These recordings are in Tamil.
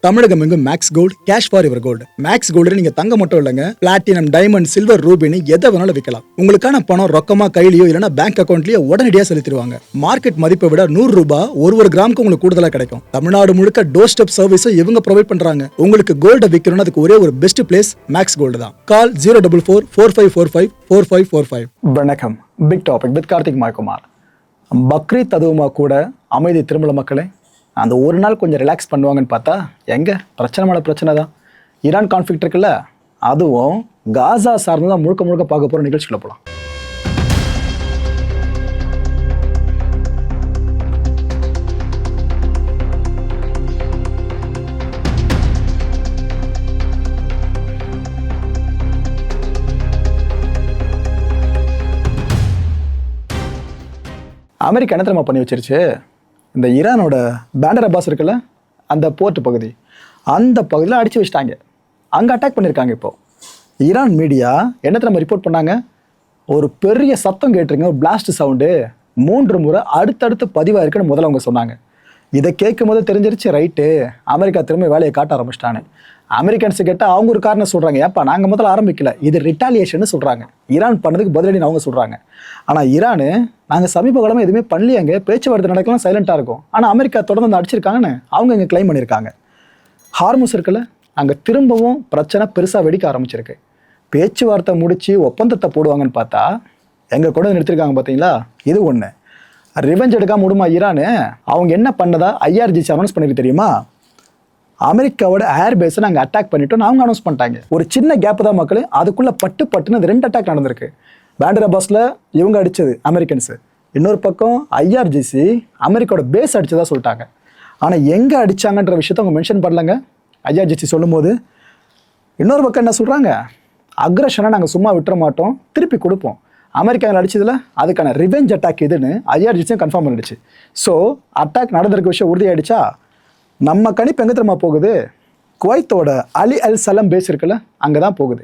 தமிழகம் எங்கும் max gold cash for your gold. Max gold நீங்க தங்க மட்டும் இல்லைங்க, பிளாட்டினம், டைமண்ட், சில்வர், ரூபினி எதை வேணாலும் விற்கலாம். உங்களுக்கான பணம் ரொக்கமா கையிலயோ இல்லைன்னா பேங்க் அக்கௌண்ட்லயோ உடனடியாக செலுத்திடுவாங்க. மார்க்கெட் மதிப்பை விட 100 ரூபாய் ஒரு கிராமுக்கு உங்களுக்கு கூடுதலாக கிடைக்கும். தமிழ்நாடு முழுக்க டோர் ஸ்டெப் சர்வீஸும் இவங்க ப்ரொவைட் பண்றாங்க. உங்களுக்கு கோல்ட விற்கணும்னு அதுக்கு ஒரே ஒரு பெஸ்ட் பிளேஸ் மேக்ஸ் கோல்டு தான். கால் 04445454545. வணக்கம். Big topic with Karthik Mayakumar. Bakrid அதுவுமா கூட அமைதி திருமல மக்களே. அந்த ஒரு நாள் கொஞ்சம் ரிலாக்ஸ் பண்ணுவாங்கன்னு பார்த்தா எங்கே பிரச்சனை மேலே பிரச்சனை தான். ஈரான் கான்ஃப்ளிக்ட் இருக்குல்ல, அதுவும் காசா சார்ந்து தான் முழுக்க முழுக்க பார்க்க போகிற நிகழ்ச்சியில் போகலாம். அமெரிக்கா என்ன தெரியுமா பண்ணி வச்சிருச்சு, இந்த ஈரானோட பேண்டர் அப்பாஸ் இருக்குல்ல, அந்த போர்ட் பகுதி, அந்த பகுதியில் அடித்து வச்சிட்டாங்க. அங்கே அட்டாக் பண்ணியிருக்காங்க. இப்போது ஈரான் மீடியா என்ன தெரியுமா ரிப்போர்ட் பண்ணாங்க, ஒரு பெரிய சத்தம் கேட்டிருங்க, ஒரு பிளாஸ்ட் சவுண்டு 3 முறை அடுத்தடுத்து பதிவாயிருக்குன்னு முதல்ல அவங்க சொன்னாங்க. இதை கேட்கும் போது தெரிஞ்சிருச்சு, ரைட்டு அமெரிக்கா திரும்ப வேலையை காட்ட ஆரம்பிச்சிட்டான்னு. அமெரிக்கன்ஸு கேட்டால் அவங்க ஒரு காரணம் சொல்கிறாங்க, ஏப்பா நாங்கள் முதல்ல ஆரம்பிக்கல, இது ரிட்டாலியேஷன் சொல்கிறாங்க. ஈரான் பண்ணதுக்கு பதிலடி அவங்க சொல்கிறாங்க. ஆனால் ஈரானு நாங்கள் சமீப காலமாக எதுவுமே பண்ணலையாங்க, பேச்சுவார்த்தை நடக்கலாம் சைலண்ட்டாக இருக்கும். ஆனால் அமெரிக்கா தொடர்ந்து வந்து அடிச்சிருக்காங்கன்னு அவங்க இங்கே கிளைம் பண்ணியிருக்காங்க. ஹார்முஸ் இருக்குல்ல, அங்கே திரும்பவும் பிரச்சனை பெருசாக வெடிக்க ஆரம்பிச்சிருக்கு. பேச்சுவார்த்தை முடித்து ஒப்பந்தத்தை போடுவாங்கன்னு பார்த்தா எங்கள் கூட நிறுத்திருக்காங்க. பார்த்தீங்களா, இது ஒன்று. ரிவெஞ்ச் எடுக்காம விடுமா ஈரானு? அவங்க என்ன பண்ணதா IRGC அனௌன்ஸ் பண்ணிருக்கு தெரியுமா? அமெரிக்காவோட ஏர் பேஸை நாங்கள் அட்டாக் பண்ணிட்டோம் அவங்க அனௌன்ஸ் பண்ணிட்டாங்க. ஒரு சின்ன கேப் தான் மக்கள், அதுக்குள்ளே பட்டுன்னு 2 அட்டாக் நடந்திருக்கு. பேண்டர் அப்பாஸில் இவங்க அடித்தது அமெரிக்கன்ஸு, இன்னொரு பக்கம் IRGC அமெரிக்காவோட பேஸ் அடித்ததாக சொல்லிட்டாங்க. ஆனால் எங்கே அடித்தாங்கன்ற விஷயத்த அவங்க மென்ஷன் பண்ணலங்க. IRGC சொல்லும் போது இன்னொரு பக்கம் என்ன சொல்கிறாங்க, அக்ரஷனை நாங்கள் சும்மா விட்டுற மாட்டோம், திருப்பி கொடுப்போம். அமெரிக்காவில் அடிச்சதில் அதுக்கான ரிவெஞ்ச் அட்டாக் இதுன்னு IRGC கன்ஃபார்ம் பண்ணிடுச்சு. ஸோ அட்டாக் நடந்திருக்க விஷயம் உறுதியாயிடுச்சா? நம்ம கணிப்பு எங்கே தெரியுமா போகுது, குவைத்தோட அலி அல் சலம் பேஸ் இருக்குல்ல, அங்கே தான் போகுது.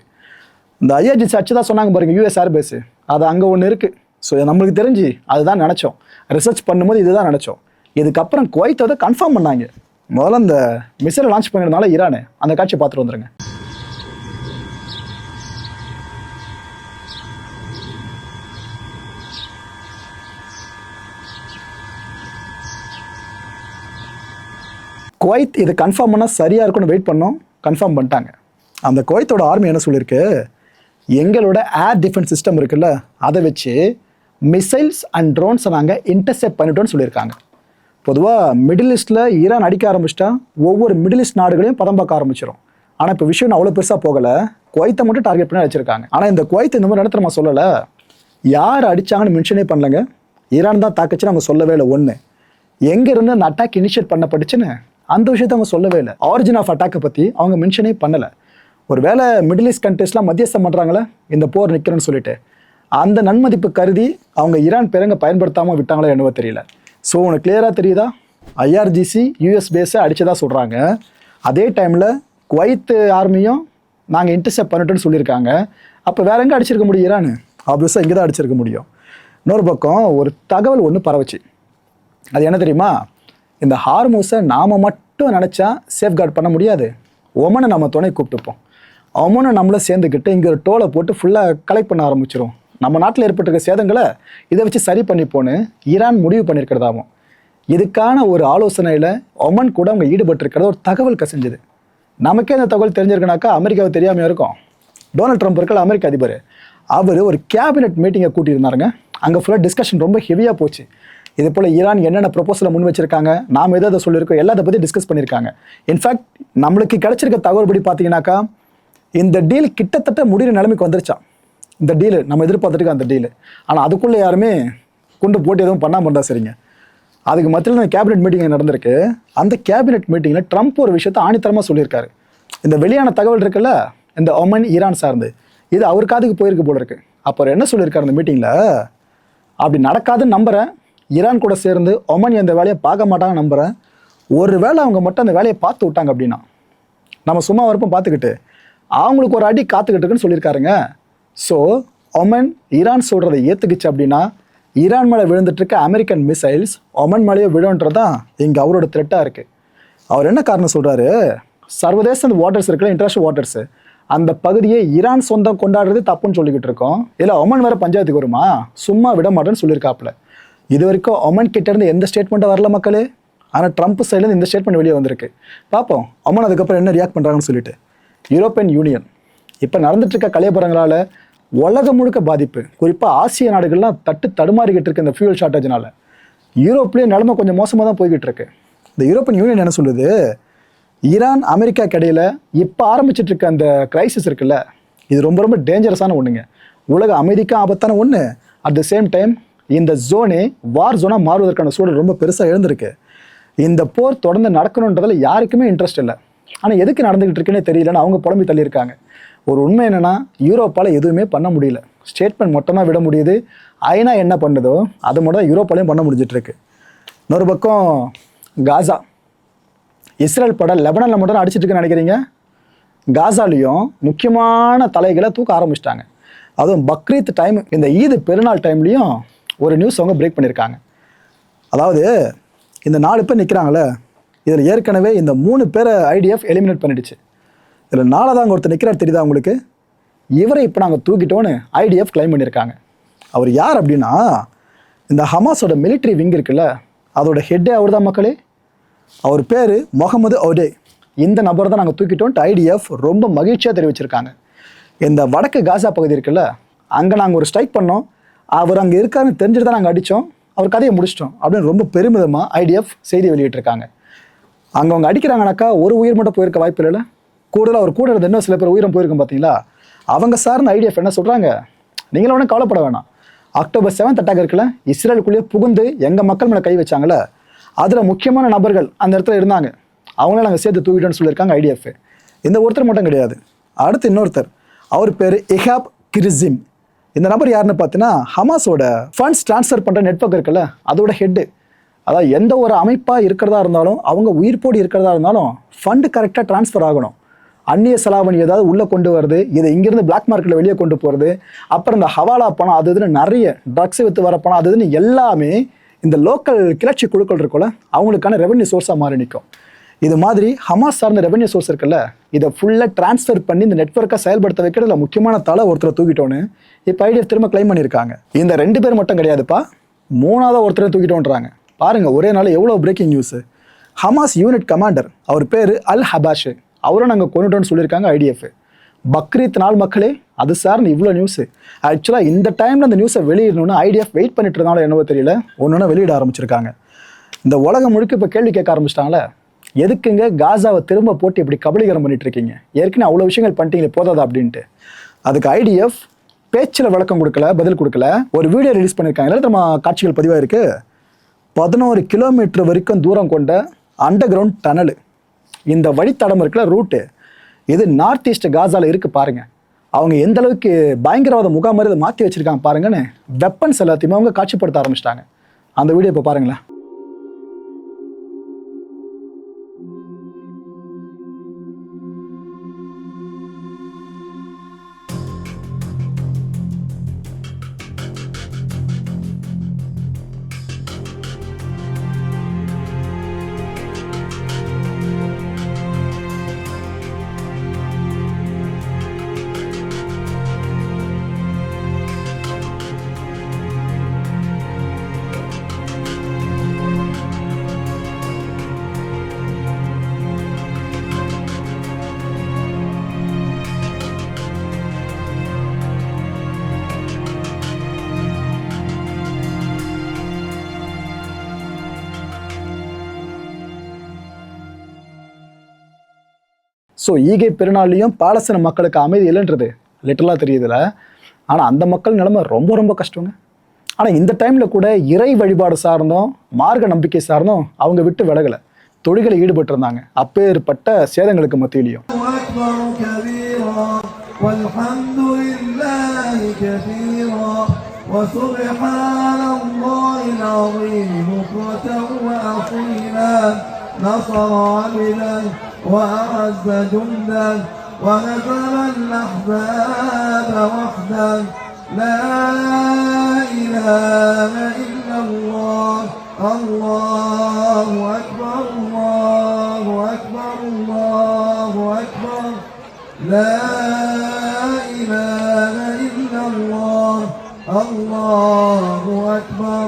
இந்த IRGC அச்சு தான் சொன்னாங்க பாருங்க, US ஏர் பேஸு, அது அங்கே ஒன்று இருக்குது. ஸோ நம்மளுக்கு தெரிஞ்சு அதுதான் நினச்சோம், ரிசர்ச் பண்ணும்போது இதுதான் நினச்சோம். இதுக்கப்புறம் குவைத்தோட கன்ஃபார்ம் பண்ணாங்க. முதல்ல இந்த மிசைலை லான்ச் பண்ணிருந்தால ஈரானு, அந்த காட்சியை பார்த்துட்டு வந்துருங்க. குவைத் இது கன்ஃபார்ம் பண்ணால் சரியாக இருக்கும்னு வெயிட் பண்ணோம், கன்ஃபார்ம் பண்ணிட்டாங்க. அந்த குவைத்தோட ஆர்மி என்ன சொல்லியிருக்கு, எங்களோட ஏர் டிஃபென்ஸ் சிஸ்டம் இருக்குல்ல, அதை வச்சு மிசைல்ஸ் அண்ட் ட்ரோன்ஸை நாங்கள் இன்டர்செப்ட் பண்ணிட்டோன்னு சொல்லியிருக்காங்க. பொதுவாக மிடில் ஈஸ்ட்டில் ஈரான் அடிக்க ஆரம்பிச்சிட்டா ஒவ்வொரு மிடில் ஈஸ்ட் நாடுகளையும் பதம் பார்க்க ஆரம்பிச்சிடும். ஆனால் இப்போ விஷயம் அவ்வளோ பெருசாக போகலை, குவைத்தை மட்டும் டார்கெட் பண்ணி அடிச்சிருக்காங்க. ஆனால் இந்த குவைத் இந்த மாதிரி இடத்துல சொல்லலை, யார் அடித்தாங்கன்னு மென்ஷனே பண்ணலங்க. ஈரான் தான் தாக்குச்சுன்னு அவங்க சொல்லவே இல்லை. ஒன்று, எங்கேருந்து அந்த அட்டாக் இனிஷியேட் பண்ணப்பட்டுச்சுன்னு அந்த விஷயத்த அவங்க சொல்லவே இல்லை. ஆரிஜின் ஆஃப் அட்டாக்கை பற்றி அவங்க மென்ஷனே பண்ணலை. ஒரு வேளை மிடில் ஈஸ்ட் கண்ட்ரீஸ்லாம் மத்தியஸ்தம் பண்ணுறாங்களே இந்த போர் நிற்கிறேன்னு சொல்லிட்டு, அந்த நன்மதிப்பு கருதி அவங்க ஈரான் பேரங்க பயன்படுத்தாமல் விட்டாங்களோ என்னவோ தெரியல. ஸோ உனக்கு கிளியராக தெரியுதா, IRGC US பேஸை அடித்ததாக சொல்கிறாங்க. அதே டைமில் குவைத் ஆர்மியும் நாங்கள் இன்டர்செப்ட் பண்ணிட்டோன்னு சொல்லியிருக்காங்க. அப்போ வேற எங்கே அடிச்சிருக்க முடியும் ஈரான்? ஆப்வியஸாக இங்கே தான் அடிச்சிருக்க முடியும். இன்னொரு பக்கம் ஒரு தகவல் ஒன்று பரவச்சு, அது என்ன தெரியுமா, இந்த ஹார்மூஸை நாம் மட்டும் நினச்சா சேஃப்கார்ட் பண்ண முடியாது, ஒமனை நம்ம துணை கூப்பிட்டுப்போம். ஒமனை நம்மளை சேர்ந்துக்கிட்டு இங்கே ஒரு டோலை போட்டு ஃபுல்லாக கலெக்ட் பண்ண ஆரம்பிச்சிடும். நம்ம நாட்டில் ஏற்பட்டிருக்க சேதங்களை இதை வச்சு சரி பண்ணிப்போன்னு ஈரான் முடிவு பண்ணியிருக்கிறதாவும். இதுக்கான ஒரு ஆலோசனையில் ஒமன் கூட அவங்க ஈடுபட்டிருக்கிறத ஒரு தகவல் கசிஞ்சுது. நமக்கே அந்த தகவல் தெரிஞ்சிருக்குனாக்கா அமெரிக்காவை தெரியாமல் இருக்கும். டொனால்ட் ட்ரம்ப் இருக்கல அமெரிக்க அதிபர், அவர் ஒரு கேபினெட் மீட்டிங்கை கூட்டியிருந்தாருங்க. அங்கே ஃபுல்லாக டிஸ்கஷன் ரொம்ப ஹெவியாக போச்சு. இது போல் ஈரான் என்னென்ன ப்ரொபோசலை முன் வச்சிருக்காங்க, நாம் எதை சொல்லியிருக்கோம், எல்லாத்தை பற்றி டிஸ்கஸ் பண்ணியிருக்காங்க. இன்ஃபேக்ட் நம்மளுக்கு கிடைச்சிருக்க தகவல் படி பார்த்தீங்கன்னாக்கா இந்த டீல் கிட்டத்தட்ட முடிகிற நிலைமைக்கு வந்துருச்சான். இந்த டீலு நம்ம எதிர்பார்த்துட்டு அந்த டீலு. ஆனால் அதுக்குள்ளே யாருமே கொண்டு போட்டு எதுவும் பண்ணாமல் இருந்தால் சரிங்க. அதுக்கு மத்தியில் கேபினெட் மீட்டிங் நடந்திருக்கு. அந்த கேபினெட் மீட்டிங்கில் ட்ரம்ப் ஒரு விஷயத்தை ஆணித்தரமாக சொல்லியிருக்காரு. இந்த வெளியான தகவல் இருக்குல்ல, இந்த ஒமன் ஈரான் சார்ந்து, இது அவர் காதுக்கு போயிருக்கு போல இருக்கு. அப்போ அவர் என்ன சொல்லியிருக்காரு அந்த மீட்டிங்கில், அப்படி நடக்காதுன்னு நம்புகிறேன், ஈரான் கூட சேர்ந்து ஒமன் இந்த வேலையை பார்க்க மாட்டாங்கன்னு நம்புகிறேன். ஒரு வேளை அவங்க மட்டும் அந்த வேலையை பார்த்து விட்டாங்க அப்படின்னா நம்ம சும்மா வரப்போ பார்த்துக்கிட்டு அவங்களுக்கு ஒரு அடி காத்துக்கிட்டு இருக்குன்னு சொல்லியிருக்காருங்க. ஸோ ஒமன் ஈரான் சொல்கிறத ஏற்றுக்குச்சு அப்படின்னா ஈரான் மேலே விழுந்துட்டு இருக்க அமெரிக்கன் மிசைல்ஸ் ஒமன் மேலேயே விழுன்றதான் இங்கே அவரோட த்ரெட்டாக இருக்குது. அவர் என்ன காரணம் சொல்கிறாரு, சர்வதேச அந்த வாட்டர்ஸ் இருக்குல்ல, இன்டர்நேஷனல் வாட்டர்ஸ், அந்த பகுதியை ஈரான் சொந்தம் கொண்டாடுறது தப்புன்னு சொல்லிக்கிட்டு இருக்கோம். இல்லை ஒமன் வேற பஞ்சாயத்துக்கு வருமா, சும்மா விட மாட்டேன்னு சொல்லியிருக்காப்புல. இது வரைக்கும் ஒமன் கிட்ட இருந்து எந்த ஸ்டேட்மெண்ட்டும் வரல மக்களே. ஆனால் ட்ரம்ப் சைட்லேருந்து இந்த ஸ்டேட்மெண்ட் வெளியே வந்திருக்கு. பார்ப்போம் ஒமன் அதுக்கப்புறம் என்ன ரியாக்ட் பண்ணுறாங்கன்னு சொல்லிட்டு. யூரோப்பியன் யூனியன் இப்போ நடந்துட்டு இருக்க கலையபுரங்களால் உலகம் முழுக்க பாதிப்பு, குறிப்பாக ஆசிய நாடுகள்லாம் தடுமாறிக்கிட்டு இருக்கு இந்த ஃபியூல் ஷார்ட்டேஜ்னால. யூரோப்லேயே நிலைமை கொஞ்சம் மோசமாக தான் போய்கிட்டு இருக்கு. இந்த யூரோப்பியன் யூனியன் என்ன சொல்லுது, ஈரான் அமெரிக்கா இடையில இப்போ ஆரம்பிச்சிட்டு இருக்க அந்த கிரைசிஸ் இருக்குல்ல, இது ரொம்ப ரொம்ப டேஞ்சரஸான ஒன்றுங்க. உலக அமைதிக்கு ஆபத்தான ஒன்று. அட் த சேம் டைம் இந்த ஜோனே வார் ஜோனாக மாறுவதற்கான சூழல் ரொம்ப பெருசாக எழுந்திருக்கு. இந்த போர் தொடர்ந்து நடக்கணுன்றதுல யாருக்குமே இன்ட்ரெஸ்ட் இல்லை. ஆனால் எதுக்கு நடந்துகிட்டு இருக்குன்னே தெரியலன்னு அவங்க புலம்பி தள்ளியிருக்காங்க. ஒரு உண்மை என்னென்னா, யூரோப்பால் எதுவுமே பண்ண முடியல. ஸ்டேட்மெண்ட் மட்டும் தான் விட முடியுது. ஐநா என்ன பண்ணுதோ அதை மட்டும் தான் யூரோப்பாலையும் பண்ண முடிஞ்சிட்ருக்கு. இன்னொரு பக்கம் காசா, இஸ்ரேல் படம் லெபனானில் மட்டும் தான் அடிச்சிட்டு இருக்குன்னு நினைக்கிறீங்க? காசாலையும் முக்கியமான தலைகளை தூக்க ஆரம்பிச்சிட்டாங்க. அதுவும் பக்ரீத் டைம், இந்த ஈது பெருநாள் டைம்லையும் ஒரு நியூஸ் அவங்க பிரேக் பண்ணியிருக்காங்க. அதாவது இந்த 4 பேர் நிற்கிறாங்களே, இதில் ஏற்கனவே இந்த 3 பேரை ஐடிஎஃப் எலிமினேட் பண்ணிடுச்சு. இதில் 4ஆவது ஒருத்தர் நிற்கிறார், தெரியுதா உங்களுக்கு? இவரை இப்போ நாங்கள் தூக்கிட்டோன்னு ஐடிஎஃப் கிளைம் பண்ணியிருக்காங்க. அவர் யார் அப்படின்னா, இந்த ஹமாஸோட மிலிட்ரி விங் இருக்குல்ல, அதோட ஹெட்டே அவர் தான் மக்களே. அவர் பேர் முகமது ஒடே. இந்த நபரை தான் நாங்கள் தூக்கிட்டோன்ட்டு ஐடிஎஃப் ரொம்ப மகிழ்ச்சியாக தெரிவிச்சிருக்காங்க. இந்த வடக்கு காசா பகுதி இருக்குல்ல, அங்கே நாங்கள் ஒரு ஸ்ட்ரைக் பண்ணோம், அவர் அங்கே இருக்காருன்னு தெரிஞ்சுட்டு தான் நாங்கள் அடித்தோம், அவர் கதையை முடிச்சிட்டோம் அப்படின்னு ரொம்ப பெருமிதமாக ஐடிஎஃப் செய்தி வெளியிட்டிருக்காங்க. அங்கே அவங்க அடிக்கிறாங்கனாக்கா ஒரு உயிர் மட்டும் போயிருக்க வாய்ப்பு இல்லைல்ல, கூடுதலாக அவர் கூட இருந்த இன்னும் சில பேர் உயிரும் போயிருக்கும் பார்த்தீங்களா. அவங்க சார்ந்த ஐடிஎஃப் என்ன சொல்கிறாங்க, நீங்களும் ஒன்றும் கவலைப்பட வேணாம். அக்டோபர் 7th அட்டாக் இருக்குல்ல, இஸ்ரேலுக்குள்ளேயே புகுந்து எங்கள் மக்கள் மேலே கை வச்சாங்களே, அதில் முக்கியமான நபர்கள் அந்த இடத்துல இருந்தாங்க, அவங்கள நாங்கள் சேர்த்து தூக்கிட்டோன்னு சொல்லியிருக்காங்க ஐடிஎஃப். இந்த ஒருத்தர் மட்டும் கிடையாது, அடுத்து இன்னொருத்தர், அவர் பேர் இஹாப் கிரிசிம். இந்த நபர் யாருன்னு பார்த்தீங்கன்னா, ஹமாஸோட ஃபண்ட்ஸ் ட்ரான்ஸ்ஃபர் பண்ணுற நெட்வொர்க் இருக்குல்ல, அதோட ஹெட்டு. அதாவது எந்த ஒரு அமைப்பாக இருக்கிறதா இருந்தாலும், அவங்க உயிர் போடி இருக்கிறதா இருந்தாலும் ஃபண்டு கரெக்டாக ட்ரான்ஸ்ஃபர் ஆகணும். அந்நிய செலாவணி ஏதாவது உள்ளே கொண்டு வருது, இதை இங்கேருந்து பிளாக் மார்க்கெட்டில் வெளியே கொண்டு போகிறது, அப்புறம் இந்த ஹவாலா பணம், அது இதுன்னு நிறைய ட்ரக்ஸ் விற்று வர பணம், அது இதுன்னு எல்லாமே இந்த லோக்கல் கிளர்ச்சி குழுக்கள் இருக்குல்ல, அவங்களுக்கான ரெவென்யூ சோர்ஸாக மாறி நிற்கும். இது மாதிரி ஹமாஸ் சார்ந்த ரெவென்யூ சோர்ஸ் இருக்குல்ல, இதை ஃபுல்லாக ட்ரான்ஸ்ஃபர் பண்ணி இந்த நெட்வொர்க்கை செயல்படுத்த வைக்கிறதுல முக்கியமான தலை ஒருத்தரை தூக்கிட்டோன்னு இப்போ ஐடிஎஃப் திரும்ப கிளைம் பண்ணியிருக்காங்க. இந்த 2 பேர் மட்டும் கிடையாதுப்பா, 3ஆவது ஒருத்தரை தூக்கிட்டோன்றாங்க. பாருங்கள், ஒரே நாள் எவ்வளோ breaking news. Hamas unit commander, அவர் பேர் அல் ஹபாஷ், அவரும் நாங்கள் கொண்டுட்டோன்னு சொல்லியிருக்காங்க ஐடிஎஃப். பக்ரீத் நாள் மக்களே, அது சார்னு இவ்வளோ நியூஸு. ஆக்சுவலாக இந்த டைமில் அந்த நியூஸை வெளியிடணும்னு ஐடிஎஃப் வெயிட் பண்ணிட்டு இருந்தாலும் என்னவோ தெரியல, ஒன்று வெளியிட ஆரம்பிச்சிருக்காங்க. இந்த உலகம் முழுக்க இப்போ கேள்வி கேட்க ஆரம்பிச்சிட்டாங்களே, எதுக்குங்க காசாவை திரும்ப போட்டு இப்படி கபலீகரம் பண்ணிட்டு இருக்கீங்க, ஏற்கனவே அவ்வளோ விஷயங்கள் பண்ணிட்டீங்களே போதாதா அப்படின்ட்டு. அதுக்கு ஐடிஎஃப் பேச்சில் விளக்கம் கொடுக்கல, பதில் கொடுக்கல. ஒரு வீடியோ ரிலீஸ் பண்ணியிருக்காங்க, நம்ம காட்சிகள் பதிவாக இருக்குது. 11 கிலோமீட்டர் வரைக்கும் தூரம் கொண்ட அண்டர் கிரவுண்ட் டனல், இந்த வழித்தடம் இருக்குல்ல, ரூட்டு, இது நார்த் ஈஸ்ட் காசாவில் இருக்குது பாருங்கள். அவங்க எந்த அளவுக்கு பயங்கரவாத முகாம் மாதிரி இதை மாற்றி வச்சுருக்காங்க பாருங்கன்னு வெப்பன்ஸ் எல்லாத்தையுமே அவங்க காட்சிப்படுத்த ஆரம்பிச்சிட்டாங்க. அந்த வீடியோ இப்போ பாருங்களேன். ஸோ ஈகை பெருநாளையும் பாலஸ்தீன மக்களுக்கு அமைதி இல்லைன்றது லிட்டரலாக தெரியுதுல. ஆனால் அந்த மக்கள் நிலைமை ரொம்ப ரொம்ப கஷ்டங்க. ஆனால் இந்த டைமில் கூட இறை வழிபாடு சார்ந்தும் மார்க்க நம்பிக்கை சார்ந்தும் அவங்க விட்டு விலகலை, தொழில்களை ஈடுபட்டு இருந்தாங்க அப்பேற்பட்ட சேதங்களுக்கு மத்தியிலையும். نصر عبدا وأعز جندا وهزم الأحزاب وحدا لا إله إلا الله الله أكبر الله أكبر الله لا إله إلا الله الله أكبر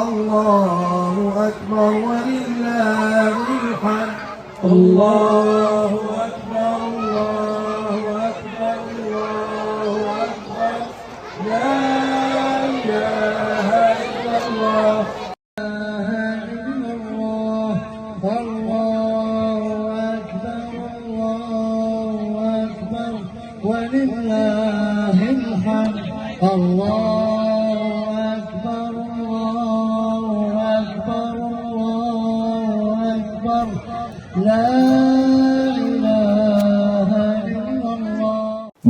الله أكبر ولله الحمد الله أكبر الله أكبر الله أكبر لا إله إلا الله ولله الحمد الله أكبر الله أكبر الله أكبر لا إله إلا الله.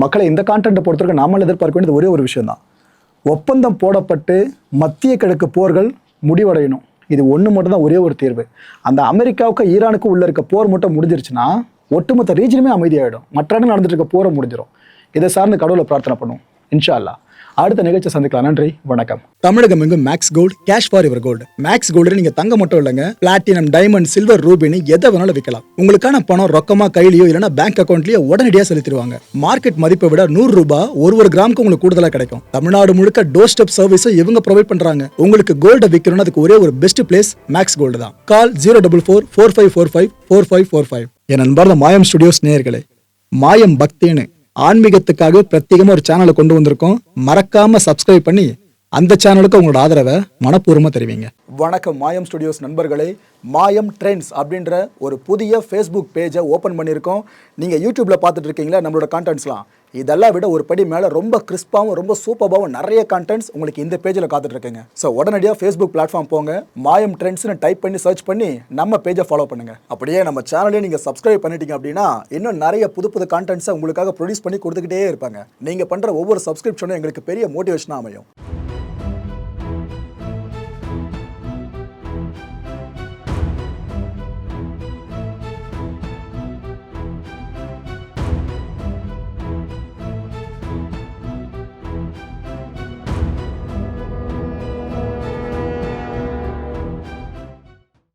மக்களை இந்த கான்டென்ட்டை பொறுத்தவரைக்கும் நாமல் எதிர்பார்க்க வேண்டியது ஒரே ஒரு விஷயம் தான். ஒப்பந்தம் போடப்பட்டு மத்திய கிழக்கு போர்கள் முடிவடையணும். இது ஒன்று மட்டும் தான் ஒரே ஒரு தீர்வு. அந்த அமெரிக்காவுக்கு ஈரானுக்கு உள்ள இருக்க போர் மட்டும் முடிஞ்சிருச்சுன்னா ஒட்டுமொத்த ரீஜனுமே அமைதியாகிடும். மற்ற இடங்கள் நடந்துட்டு இருக்க போரை முடிஞ்சிடும். இதை சார்ந்து கடவுளை பிரார்த்தனை பண்ணுவோம். இன்ஷா அல்லாஹ். அடுத்த நிகழ்ச்சி சந்திக்கலாம். நன்றி, வணக்கம். தமிழகம் எங்கும் max gold, cash for your gold. Max gold நீங்க தங்க மட்டும் இல்லைங்க, பிளாட்டினம், டைமண்ட், சில்வர், ரூபினி எதை வேணாலும் விற்கலாம். உங்களுக்கான பணம் ரொக்கமா கையிலயோ இல்லைன்னா பேங்க் அக்கௌண்ட்லயோ உடனடியாக செலுத்திடுவாங்க. மார்க்கெட் மதிப்பை விட 100 ரூபாய் ஒரு கிராமுக்கு உங்களுக்கு கூடுதலா கிடைக்கும். தமிழ்நாடு முழுக்க டோர் ஸ்டெப் சர்வீஸ் இவங்க ப்ரொவைட் பண்றாங்க. உங்களுக்கு கோல்ட விற்கணும்னா அதுக்கு ஒரே ஒரு பெஸ்ட் பிளேஸ் மேக்ஸ் கோல்டு தான். கால் 04445454545. என் அன்பார்ந்த மாயம் ஸ்டுடியோஸ் நேயர்களே, மாயம் பக்தின்னு ஆன்மீகத்துக்காக பிரத்யேகமா ஒரு சேனலை கொண்டு வந்திருக்கோம். மறக்காம சப்ஸ்கிரைப் பண்ணி அந்த சேனலுக்கு உங்களோட ஆதரவை மனப்பூர்வமா தெரிவிங்க. வணக்கம் மாயம் ஸ்டுடியோஸ் நண்பர்களே. மாயம் ட்ரெண்ட்ஸ் அப்படின்ற ஒரு புதிய ஃபேஸ்புக் பேஜை ஓப்பன் பண்ணியிருக்கோம். நீங்கள் யூடியூப்ல பார்த்துட்டு இருக்கீங்களா நம்மளோட கான்டென்ட்ஸ்லாம். இதெல்லாம் விட ஒரு படி மேலே ரொம்ப கிறிஸ்பாகவும் ரொம்ப சூப்பராகவும் நிறைய கான்டென்ட்ஸ் உங்களுக்கு இந்த பேஜில் காத்துட்டு இருக்குங்க. ஸோ உடனடியாக ஃபேஸ்புக் பிளாட்ஃபார்ம் போங்க, மாயம் ட்ரெண்ட்ஸ்னு டைப் பண்ணி சர்ச் பண்ணி நம்ம பேஜை ஃபாலோ பண்ணுங்க. அப்படியே நம்ம சேனலையும் நீங்கள் சப்ஸ்கிரைப் பண்ணிட்டீங்க அப்படின்னா இன்னும் நிறைய புது புது கான்டென்ட்ஸை உங்களுக்காக ப்ரொடியூஸ் பண்ணி கொடுத்துக்கிட்டே இருப்பாங்க. நீங்கள் பண்ணுற ஒவ்வொரு சப்ஸ்கிரிப்ஷனும் எங்களுக்கு பெரிய மோட்டிவேஷனாக அமையும்.